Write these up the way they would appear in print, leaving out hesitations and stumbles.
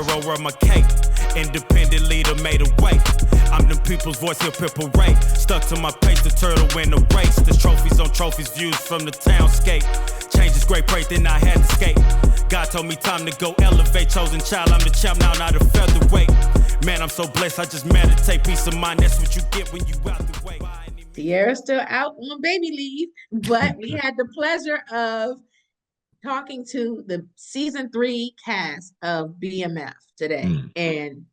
hero of my cake. Independent leader made a way. I'm the people's voice, hip hip parade. Stuck to my pace, the turtle win the race. There's trophies on trophies, views from the townscape. Change is great, break, then I had to skate. God told me time to go elevate. Chosen child, I'm the champ now, not a featherweight. Man, I'm so blessed, I just meditate. Peace of mind, that's what you get when you out the way. Sierra's still out on baby leave, but we had the pleasure of talking to the season 3 cast of BMF today, and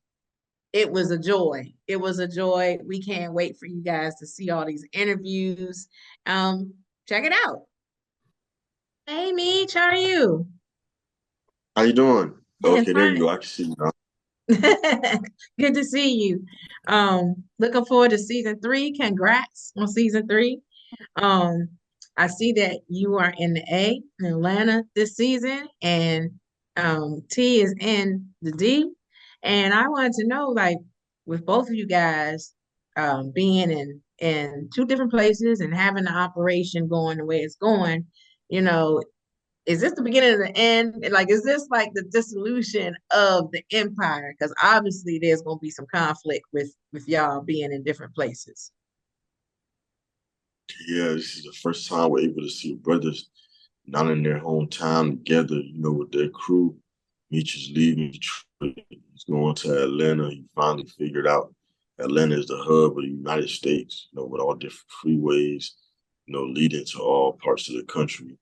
it was a joy. It was a joy. We can't wait for you guys to see all these interviews. Check it out. Hey, Meech, how are you? How you doing? Okay, there Fine. you go. I can see you now. Good to see you. Looking forward to season 3. Congrats on season 3. I see that you are in the A in Atlanta this season, and T is in the D. And I wanted to know, like, with both of you guys being in 2 different places and having the operation going the way it's going, you know, is this the beginning of the end? Like, is this like the dissolution of the empire? Because obviously there's going to be some conflict with y'all being in different places. Yeah, this is the first time we're able to see brothers not in their hometown together, with their crew. Meech is leaving Detroit. He's going to Atlanta. He finally figured out Atlanta is the hub of the United States, with all different freeways, leading to all parts of the country.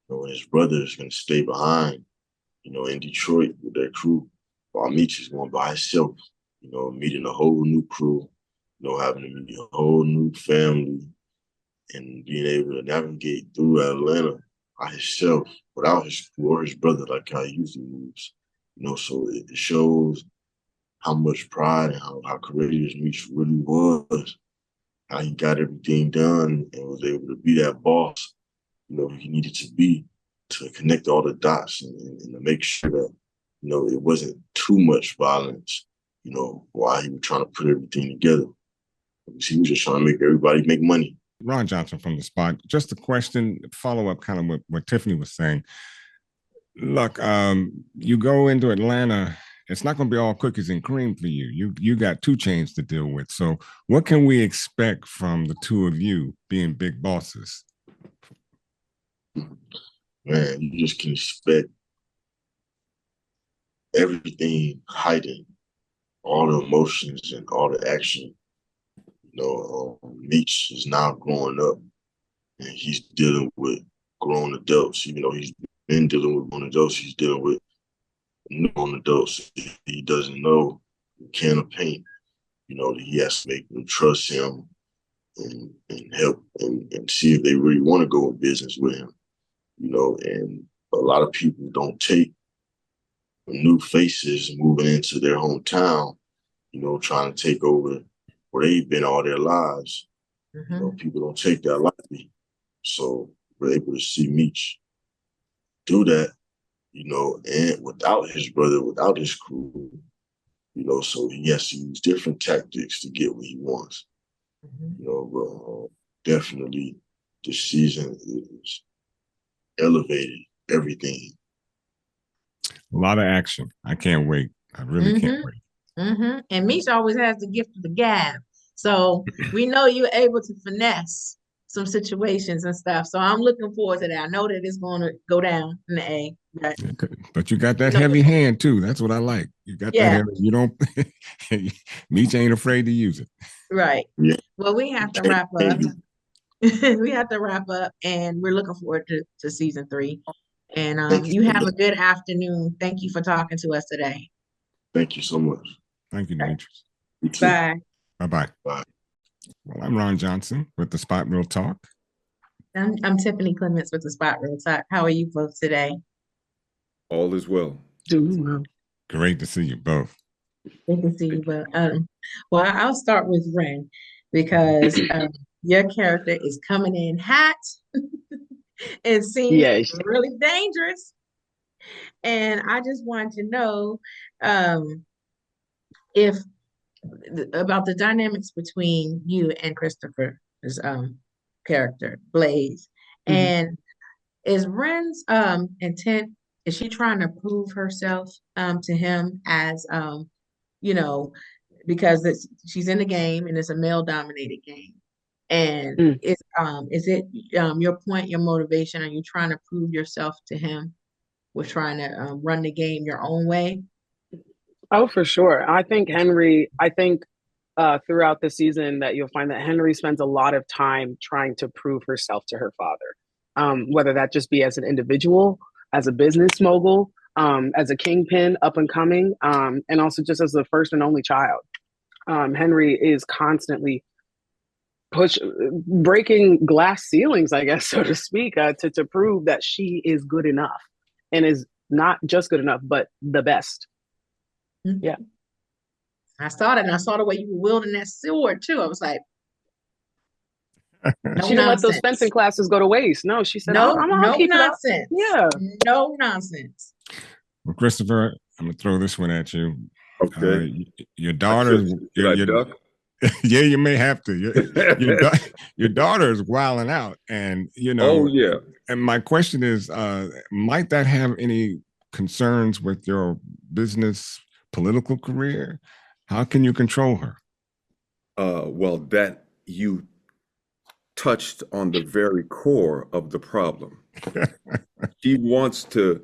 And his brother is going to stay behind, in Detroit with their crew, while Meech is going by himself, meeting a whole new crew, having to meet a whole new family, and being able to navigate through Atlanta by himself without his crew or his brother, like how he usually moves. So it shows how much pride and how courageous Meech really was, how he got everything done and was able to be that boss, he needed to be to connect all the dots and to make sure that, it wasn't too much violence, while he was trying to put everything together. He was just trying to make everybody make money. Ron Johnson from The Spot. Just a question, follow up kind of what Tiffany was saying. Look, you go into Atlanta, it's not going to be all cookies and cream for you. You got 2 chains to deal with. So what can we expect from the 2 of you being big bosses? Man, you just can expect everything heightened, all the emotions and all the action. Meech is now growing up, and he's dealing with grown adults. Even though he's been dealing with grown adults, he's dealing with grown adults. He doesn't know a can of paint. He has to make them trust him and help and see if they really want to go in business with him. And a lot of people don't take new faces moving into their hometown, trying to take over where they've been all their lives. People don't take that lightly. So we're able to see Meech do that, and without his brother, without his crew, so he has to use different tactics to get what he wants. But definitely this season is elevated everything. A lot of action. I can't wait. I really can't wait. And Meech always has the gift of the gab. So we know you're able to finesse some situations and stuff. So I'm looking forward to that. I know that it's going to go down in the A. But you got that heavy hand too. That's what I like. You got that heavy. You don't, Meech ain't afraid to use it. Right. Yeah. Well, we have to wrap up. We have to wrap up, and we're looking forward to season 3. And you have a good afternoon. Thank you for talking to us today. Thank you so much. Thank you, Demetrius. Bye. Bye-bye. Bye. Well, I'm Ron Johnson with The Spot Real Talk. I'm Tiffany Clements with The Spot Real Talk. How are you both today? All is well. Doing well. Great to see you both. Good to see you both. Well, I'll start with Ren because your character is coming in hot and seems really dangerous. And I just want to know if about the dynamics between you and Christopher's character, Blaze. And is Ren's intent is she trying to prove herself to him as you know, because she's in the game and it's a male dominated game. And Mm. is it your point, your motivation? Are you trying to prove yourself to him with trying to run the game your own way? Oh, for sure. I think throughout the season that you'll find that Henry spends a lot of time trying to prove herself to her father, whether that just be as an individual, as a business mogul, as a kingpin up and coming, and also just as the first and only child. Henry is constantly breaking glass ceilings, I guess, so to speak, to prove that she is good enough and is not just good enough, but the best. Mhm. Yeah. I saw that, and I saw the way you were wielding that sword too. I was like, no She didn't let those nonsense. fencing classes go to waste. No, she said, No, I'll no keep it up. nonsense. Yeah. No nonsense. Well, Christopher, I'm gonna throw this one at you. Okay. Your daughter, Should I duck? yeah, you may have to. Your daughter is wilding out, and Oh yeah. And my question is, might that have any concerns with your business, political career? How can you control her? Well, that you touched on the very core of the problem. She wants to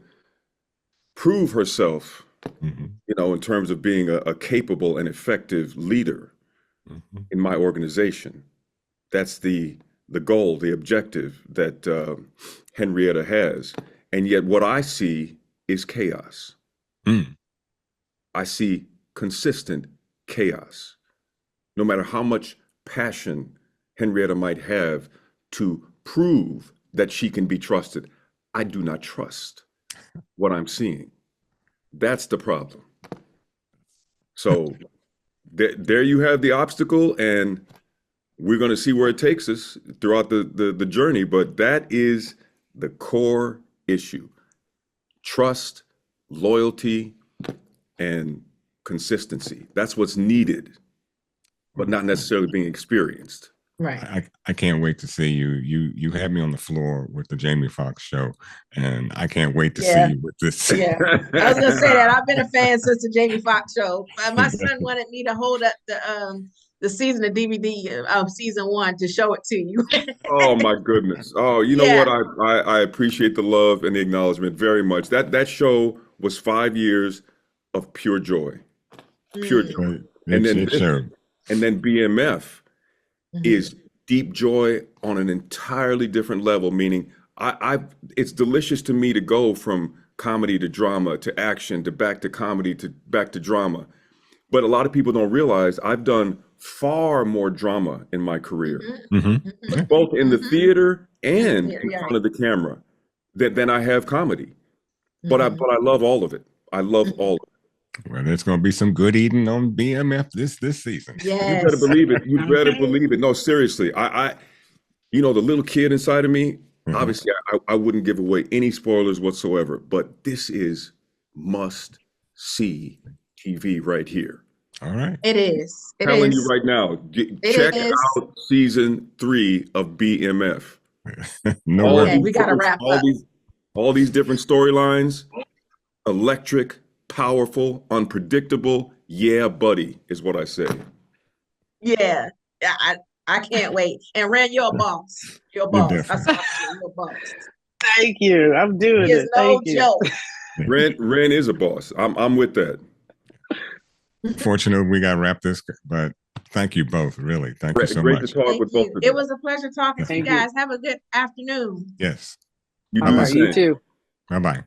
prove herself, Mhm, in terms of being a capable and effective leader mhm. in my organization. That's the goal, the objective that Henrietta has. And yet, what I see is chaos. Mm. I see consistent chaos. No matter how much passion Henrietta might have to prove that she can be trusted, I do not trust what I'm seeing. That's the problem. So there you have the obstacle, and we're going to see where it takes us throughout the journey. But that is the core issue: trust, loyalty, and consistency. That's what's needed, but not necessarily being experienced. Right. I can't wait to see you. You had me on the floor with the Jamie Foxx show, and I can't wait to Yeah. see you with this. Yeah. I was gonna say that. I've been a fan since the Jamie Foxx show. My son wanted me to hold up the season of DVD of season 1 to show it to you. Oh my goodness. Oh, you know Yeah. what? I appreciate the love and the acknowledgement very much. That show was 5 years of pure joy. Pure joy. Mm. And then It showed. and then BMF Mhm. is deep joy on an entirely different level, meaning it's delicious to me to go from comedy to drama to action to back to comedy to back to drama. But a lot of people don't realize I've done far more drama in my career, Mhm. Mhm. both in the Mhm. theater Yeah, and yeah, in yeah. front of the camera, than I have comedy. But Mhm. I love all of it. I love Mhm. all of Well, there's going to be some good eating on BMF this season. it. You better Yes. believe it. You better Okay. believe it. No, seriously. The little kid inside of me, Mhm. obviously I wouldn't give away any spoilers whatsoever, but this is must see TV right here. All right. It is. It Telling you is. right now, It check is. out season 3 of BMF. No All Okay, worries. these we gotta different, wrap all up. these, all these different storylines, electric, powerful, unpredictable. Yeah, buddy, is what I say. Yeah. I can't wait. And Ren, you're a boss. You're a You're boss. I different. saw you. You're a boss. Thank you. I'm He doing is it. no Thank you. joke. Ren is a boss. I'm with that. Unfortunately, we got to wrap this, but thank you both. Really. Thank you so Great to much. talk Thank with both you. of It you. was a pleasure talking to you Thank you. guys. Have a good afternoon. Yes. You All do the right, you same. too. Bye bye.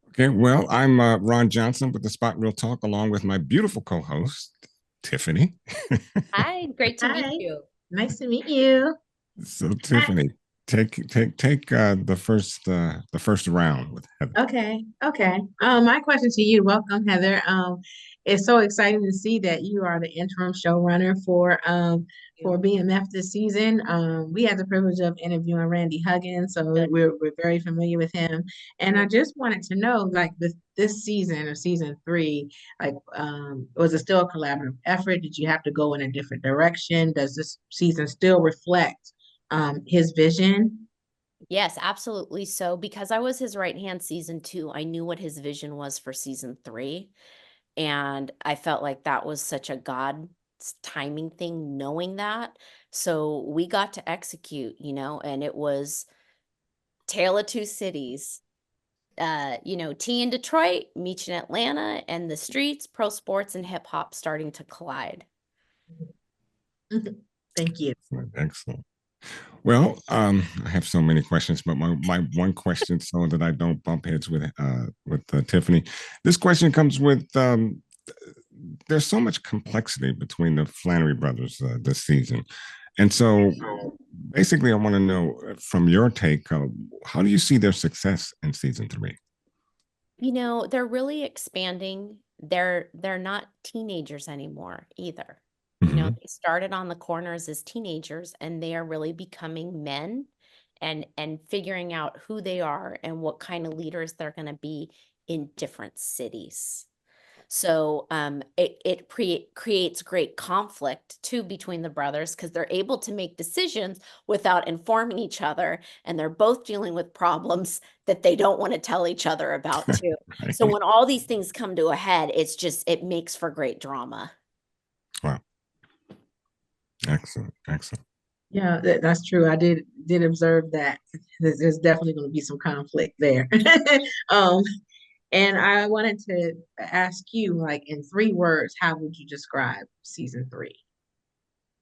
Okay. Well, I'm Ron Johnson with the Spot Real Talk, along with my beautiful co host, Tiffany. Hi, great to Hi. meet you. Nice to meet you. So, Tiffany, take the first round with Heather. Okay. Okay. My question to you, welcome, Heather. It's so exciting to see that you are the interim showrunner for BMF this season. We had the privilege of interviewing Randy Huggins, so we're very familiar with him. And I just wanted to know, like this season or season 3, like was it still a collaborative effort? Did you have to go in a different direction? Does this season still reflect his vision? Yes, absolutely. So because I was his right hand season 2, I knew what his vision was for season 3. And I felt like that was such a God's timing thing, knowing that. So we got to execute, and it was Tale of Two Cities. T in Detroit, Meech in Atlanta, and the streets, pro sports, and hip hop starting to collide. Thank you. Excellent. Well, I have so many questions, but my one question, so that I don't bump heads with Tiffany. This question comes with there's so much complexity between the Flannery brothers this season, and so basically, I want to know from your take, how do you see their success in season 3? They're really expanding. They're not teenagers anymore either. They started on the corners as teenagers, and they are really becoming men and figuring out who they are and what kind of leaders they're going to be in different cities. So it creates great conflict too between the brothers, because they're able to make decisions without informing each other, and they're both dealing with problems that they don't want to tell each other about too. Right. So when all these things come to a head, it makes for great drama. Wow. Excellent. Yeah, that's true. I did observe that. There's definitely going to be some conflict there. um, and I wanted to ask you, like, in 3 words, how would you describe season 3?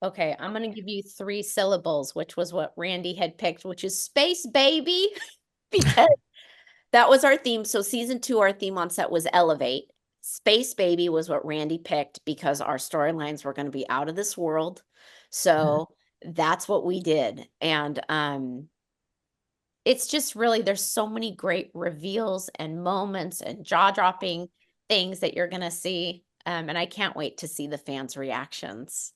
Okay, I'm going to give you 3 syllables, which was what Randy had picked, which is space baby, because that was our theme. So season 2, our theme on set was elevate. Space baby was what Randy picked because our storylines were going to be out of this world. So that's what we did. And it's just really, there's so many great reveals and moments and jaw-dropping things that you're going to see. And I can't wait to see the fans' reactions.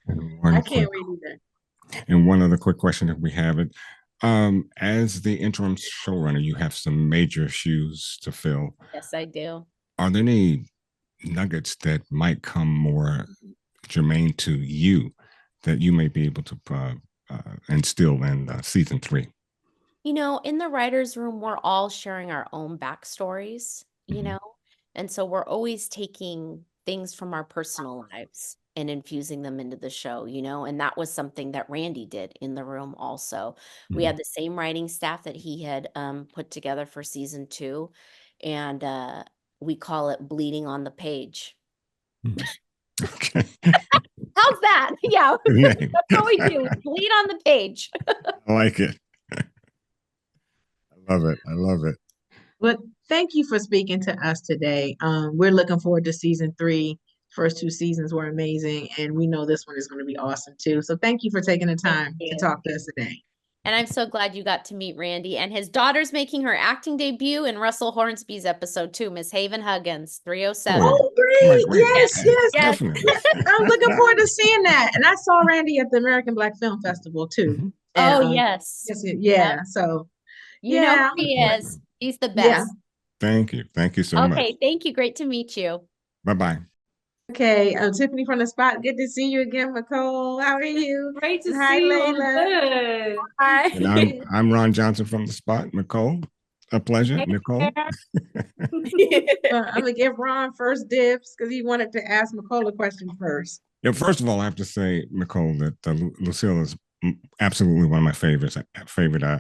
I can't wait either. And one other quick question, if we have it. As the interim showrunner, you have some major shoes to fill. Yes, I do. Are there any nuggets that might come more germane to you that you may be able to instill in season 3? In the writer's room, we're all sharing our own backstories, and so we're always taking things from our personal lives and infusing them into the show, and that was something that Randy did in the room also. We had the same writing staff that he had put together for season 2, and we call it bleeding on the page. Okay. How's that? Yeah, that's what we do. We bleed on the page. I like it. I love it. But thank you for speaking to us today. We're looking forward to season 3. First 2 seasons were amazing, and we know this one is going to be awesome too. So thank you for taking the time to talk to us today. And I'm so glad you got to meet Randy. And his daughter's making her acting debut in Russell Hornsby's episode 2, Miss Haven Huggins, 307. Oh, great. Yes. Definitely. I'm looking forward to seeing that. And I saw Randy at the American Black Film Festival too. And, yes. Yeah. So you know who he is. He's the best. Yeah. Thank you so much. Okay, thank you. Great to meet you. Bye-bye. Okay, Tiffany from the spot. Good to see you again, Nicole. How are you? Great to Hi, see you. Layla. Good. Hi. And I'm Ron Johnson from the spot. Nicole, a pleasure. Nicole. I'm gonna give Ron first dibs because he wanted to ask Nicole a question first. Yeah, first of all, I have to say, Nicole, that Lucille is absolutely one of my favorite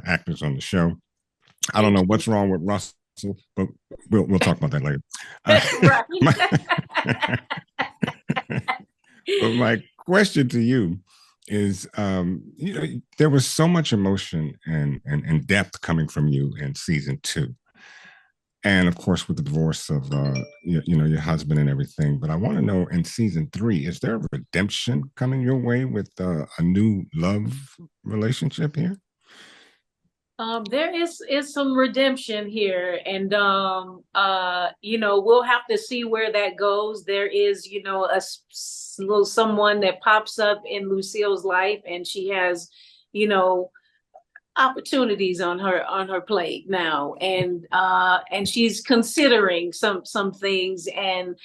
actors on the show. I don't know what's wrong with Russell, but we'll talk about that later. But my question to you is, there was so much emotion and depth coming from you in season 2. And of course, with the divorce of your husband and everything. But I want to know, in season 3, is there a redemption coming your way with a new love relationship here? There is some redemption here, and we'll have to see where that goes. There is, little someone that pops up in Lucille's life, and she has, opportunities on her plate now, and she's considering some things and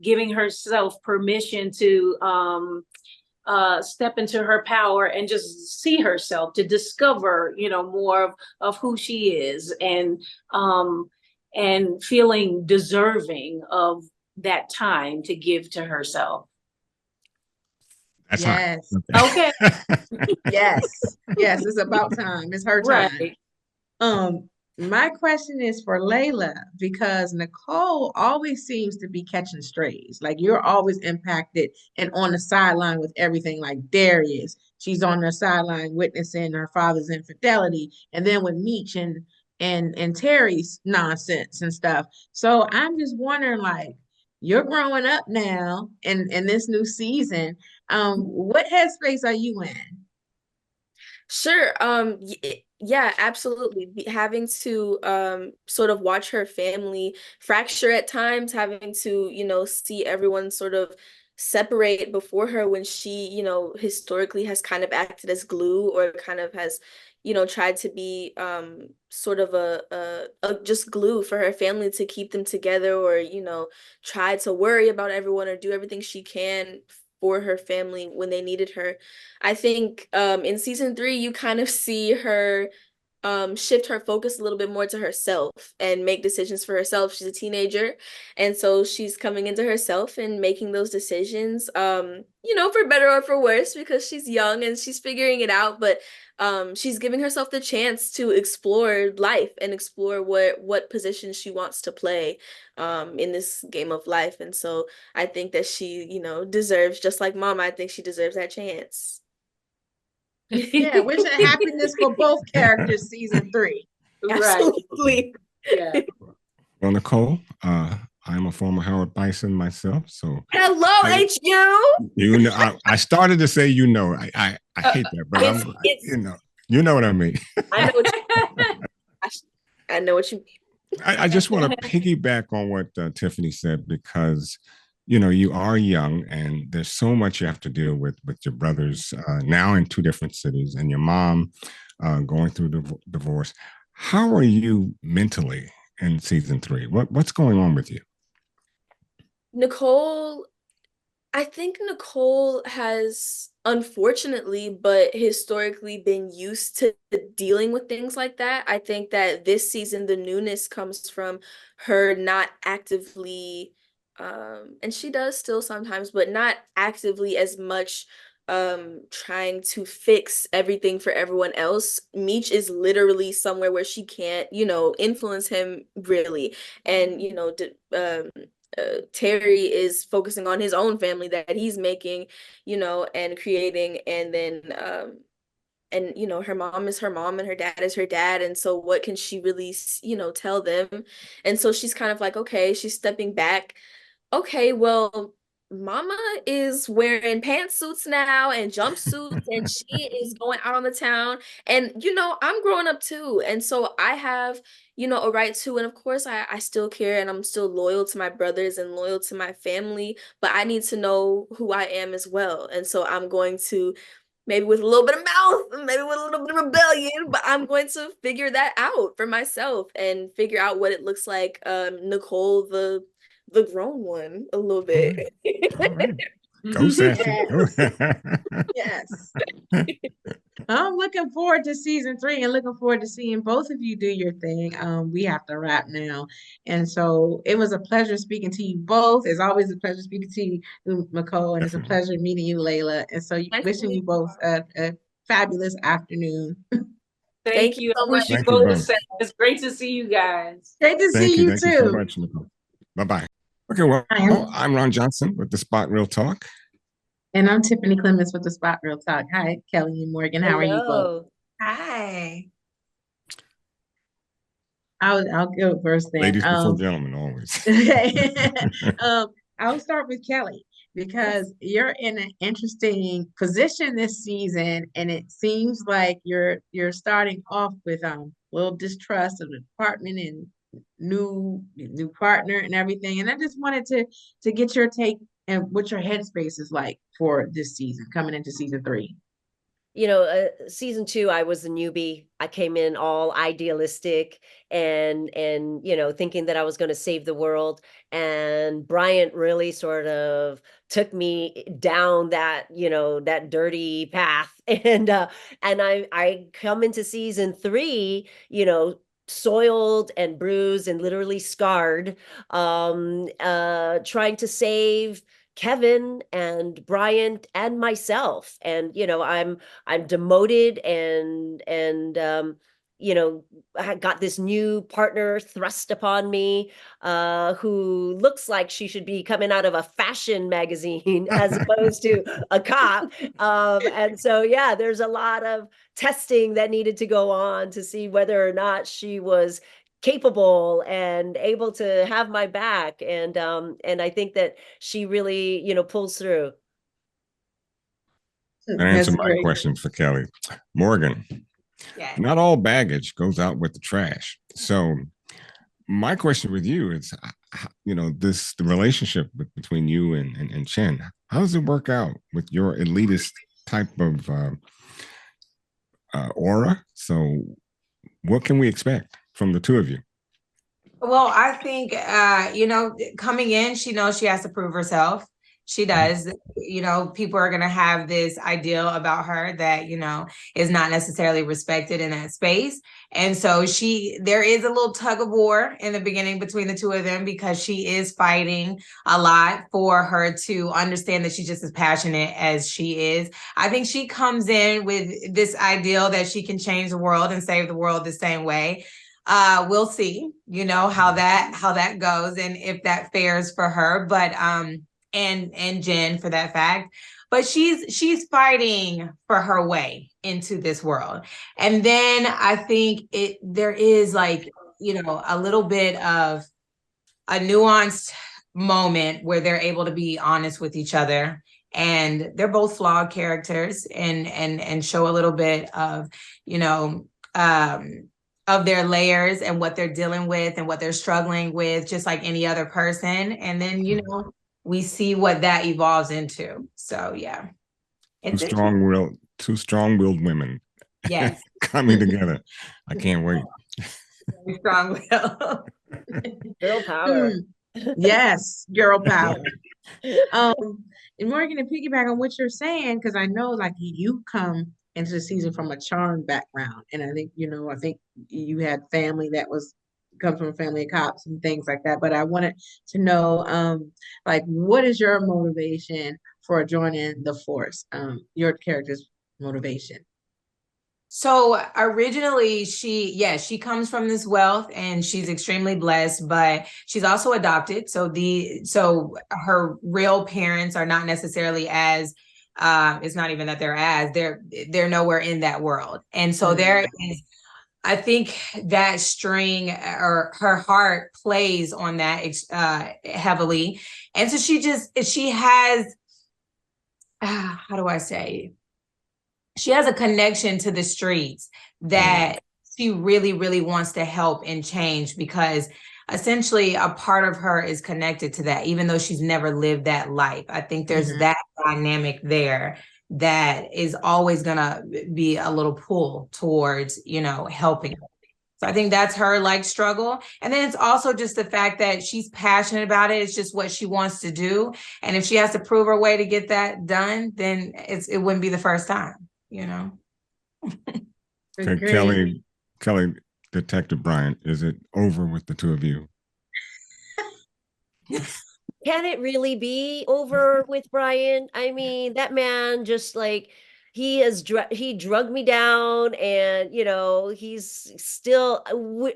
giving herself permission to step into her power and just see herself, to discover, more of who she is, and feeling deserving of that time to give to herself. That's Yes. hot. Okay. Yes. Yes, it's about time. It's her time. Right. My question is for Layla, because Nicole always seems to be catching strays. Like, you're always impacted and on the sideline with everything, like Darius. She's on the sideline witnessing her father's infidelity, and then with Meech and Terry's nonsense and stuff. So I'm just wondering, like, you're growing up now in this new season. What headspace are you in? Sure. Yeah, absolutely. Having to sort of watch her family fracture at times, having to, see everyone sort of separate before her when she, historically has kind of acted as glue, or kind of has, tried to be sort of a just glue for her family to keep them together, or, try to worry about everyone or do everything she can for her family when they needed her. I think in season 3, you kind of see her shift her focus a little bit more to herself and make decisions for herself. She's a teenager, and so she's coming into herself and making those decisions, for better or for worse, because she's young and she's figuring it out, but she's giving herself the chance to explore life and explore what position she wants to play in this game of life. And so I think that she, deserves, just like Mom, I think she deserves that chance. Yeah, wishing happiness for both characters, season 3. Right. Absolutely. Yeah. Well, Nicole, I'm a former Howard Bison myself, so Hello, HU. you know, I started to say, I hate that, but you know what I mean. I know what I know what you mean. I just want to piggyback on what Tiffany said, because you are young and there's so much you have to deal with your brothers now in 2 different cities, and your mom going through the divorce. How are you mentally in season 3? What's going on with you? I think Nicole has, unfortunately, but historically, been used to dealing with things like that. I think that this season, the newness comes from her not actively, and she does still sometimes, but not actively as much trying to fix everything for everyone else. Meech is literally somewhere where she can't, influence him really. And, Terry is focusing on his own family that he's making, and creating, and then and her mom is her mom and her dad is her dad, and so what can she really tell them? And so she's kind of like, okay, she's stepping back. Okay, well, Mama is wearing pantsuits now and jumpsuits, and she is going out on the town. And, I'm growing up too. And so I have, a right to, and of course I still care and I'm still loyal to my brothers and loyal to my family, but I need to know who I am as well. And so I'm going to, maybe with a little bit of mouth, maybe with a little bit of rebellion, but I'm going to figure that out for myself and figure out what it looks like, Nicole, the grown one, a little bit. All right. Go, Sassy. Yes. I'm looking forward to season 3 and looking forward to seeing both of you do your thing. We have to wrap now. And so it was a pleasure speaking to you both. It's always a pleasure speaking to you, Nicole, and it's a pleasure meeting you, Layla. And so wishing you both a fabulous afternoon. Thank you so much. Thank you both. It's great to see you guys. Great to see you too. Thank you so much, Nicole. Bye-bye. Okay, well, I'm Ron Johnson with the Spot Real Talk. And I'm Tiffany Clements with the Spot Real Talk. Hi, Kelly and Morgan. How are you both? Hi. I'll go first then. Ladies before gentlemen, always. Okay. I'll start with Kelly, because you're in an interesting position this season, and it seems like you're starting off with a little distrust of the department and new partner and everything. And I just wanted to get your take and what your headspace is like for this season, coming into season 3. season 2, I was the newbie. I came in all idealistic and thinking that I was going to save the world. And Bryant really sort of took me down that, that dirty path. And I come into season 3, soiled and bruised and literally scarred, trying to save Kevin and Bryant and myself. And I'm demoted and I got this new partner thrust upon me, who looks like she should be coming out of a fashion magazine as opposed to a cop. And so, yeah, there's a lot of testing that needed to go on to see whether or not she was capable and able to have my back. And I think that she really, pulls through. Answer my question for Kelly. Morgan, not all baggage goes out with the trash. So my question with you is, the relationship between you and Chen, how does it work out with your elitist type of aura? So what can we expect from the two of you? Well, I think, coming in, she knows she has to prove herself. She does. People are going to have this ideal about her that, is not necessarily respected in that space. And so there is a little tug of war in the beginning between the two of them, because she is fighting a lot for her to understand that she's just as passionate as she is. I think she comes in with this ideal that she can change the world and save the world the same way. We'll see, how that goes and if that fares for her, but and Jen for that fact. But she's fighting for her way into this world. And then I think there is a little bit of a nuanced moment where they're able to be honest with each other. And they're both flawed characters and show a little bit of, of their layers and what they're dealing with and what they're struggling with, just like any other person. And then, we see what that evolves into. So, yeah. Two strong-willed women. Yes. Coming together. I can't wait. Strong will. Girl power. Yes, girl power. And Morgan, to piggyback on what you're saying, because I know you come into the season from a charm background. And I think, I think you had family that comes from a family of cops and things like that. But I wanted to know, what is your motivation for joining the force? Your character's motivation. So originally she comes from this wealth and she's extremely blessed, but she's also adopted. So her real parents are not necessarily as it's not even that they're nowhere in that world. And so there is, I think that string or her heart plays on that heavily. And so she has, how do I say? She has a connection to the streets that she really, really wants to help and change, because essentially a part of her is connected to that, even though she's never lived that life. I think there's that dynamic there that is always going to be a little pull towards, helping. So I think that's her struggle. And then it's also just the fact that she's passionate about it. It's just what she wants to do. And if she has to prove her way to get that done, then it wouldn't be the first time. Okay, Kelly, Detective Bryant, is it over with the two of you? Can it really be over with Brian? I mean, that man just he drugged me down, and he's still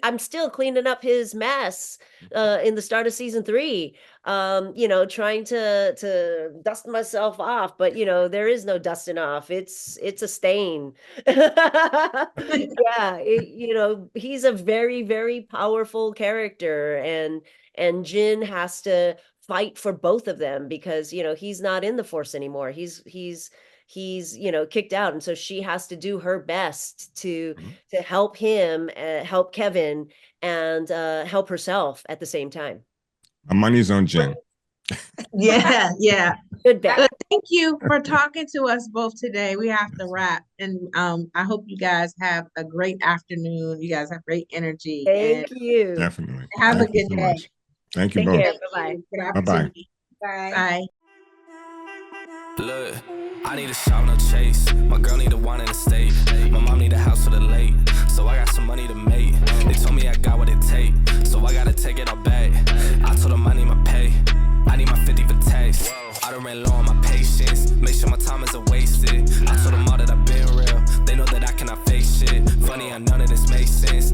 I'm still cleaning up his mess in the start of season 3, trying to dust myself off, but there is no dusting off. It's a stain. Yeah, he's a very, very powerful character, and Jin has to fight for both of them because he's not in the force anymore. He's kicked out, and so she has to do her best to help him, help Kevin, and help herself at the same time. My money's on Jen. Yeah, yeah. Good bet. But thank you for talking to us both today. We have to wrap, and I hope you guys have a great afternoon. You guys have great energy, and Thank you. Definitely. have Thank a you good so day. much. Thank you Take both. care. Bye-bye. Good Bye-bye. opportunity. Bye. Bye. Look, I need a shop, no chase. My girl need a wine in the state. My mom need a house for the late. So I got some money to make. They told me I got what it take. So I gotta take it all back. I told them I need my pay. I need my 50 for tax. I done ran low on my patience. Make sure my time isn't wasted. I told them all that I've been real. They know that I cannot face shit. Funny how none of this makes sense.